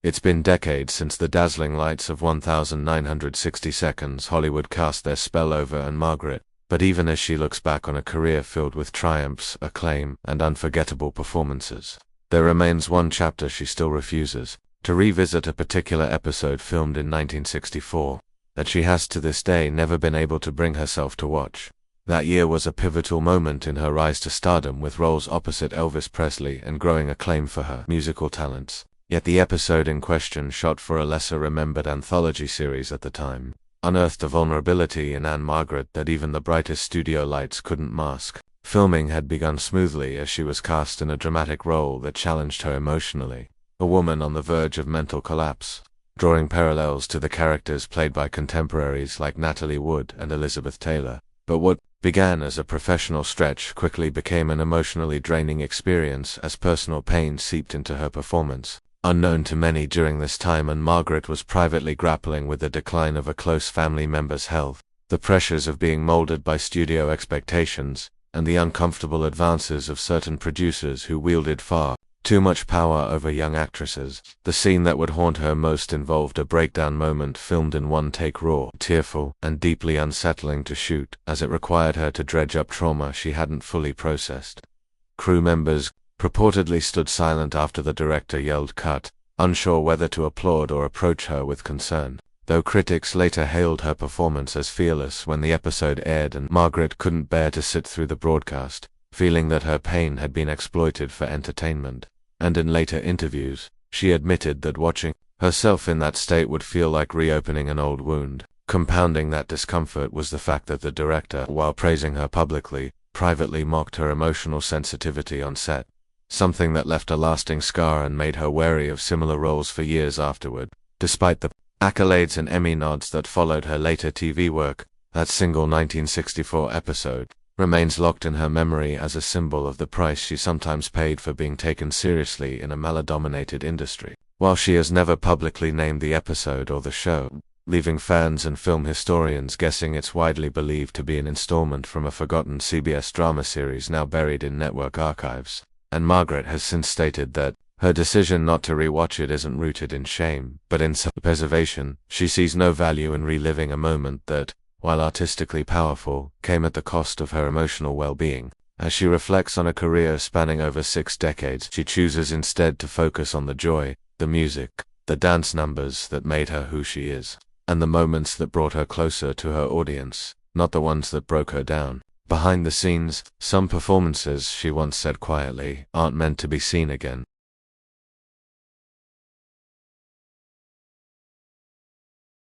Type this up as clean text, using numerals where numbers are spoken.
It's been decades since the dazzling lights of 1960 Seconds Hollywood cast their spell over Ann-Margret, but even as she looks back on a career filled with triumphs, acclaim, and unforgettable performances, there remains one chapter she still refuses: to revisit a particular episode filmed in 1964 that she has to this day never been able to bring herself to watch. That year was a pivotal moment in her rise to stardom, with roles opposite Elvis Presley and growing acclaim for her musical talents. Yet the episode in question, shot for a lesser-remembered anthology series at the time, unearthed a vulnerability in Ann-Margret that even the brightest studio lights couldn't mask. Filming had begun smoothly as she was cast in a dramatic role that challenged her emotionally, a woman on the verge of mental collapse, drawing parallels to the characters played by contemporaries like Natalie Wood and Elizabeth Taylor. But what began as a professional stretch quickly became an emotionally draining experience as personal pain seeped into her performance. Unknown to many during this time, Ann-Margret was privately grappling with the decline of a close family member's health, the pressures of being molded by studio expectations, and the uncomfortable advances of certain producers who wielded far too much power over young actresses. The scene that would haunt her most involved a breakdown moment filmed in one take, raw, tearful, and deeply unsettling to shoot, as it required her to dredge up trauma she hadn't fully processed. Crew members purportedly stood silent after the director yelled "cut," unsure whether to applaud or approach her with concern. Though critics later hailed her performance as fearless when the episode aired, and Margaret couldn't bear to sit through the broadcast, feeling that her pain had been exploited for entertainment. And in later interviews, she admitted that watching herself in that state would feel like reopening an old wound. Compounding that discomfort was the fact that the director, while praising her publicly, privately mocked her emotional sensitivity on set, something that left a lasting scar and made her wary of similar roles for years afterward. Despite the accolades and Emmy nods that followed her later TV work, that single 1964 episode remains locked in her memory as a symbol of the price she sometimes paid for being taken seriously in a male-dominated industry. While she has never publicly named the episode or the show, leaving fans and film historians guessing, it's widely believed to be an installment from a forgotten CBS drama series now buried in network archives. Ann-Margret has since stated that her decision not to rewatch it isn't rooted in shame, but in self-preservation. She sees no value in reliving a moment that, while artistically powerful, came at the cost of her emotional well-being. As she reflects on a career spanning over 6 decades, she chooses instead to focus on the joy, the music, the dance numbers that made her who she is, and the moments that brought her closer to her audience, not the ones that broke her down. Behind the scenes, some performances, she once said quietly, aren't meant to be seen again.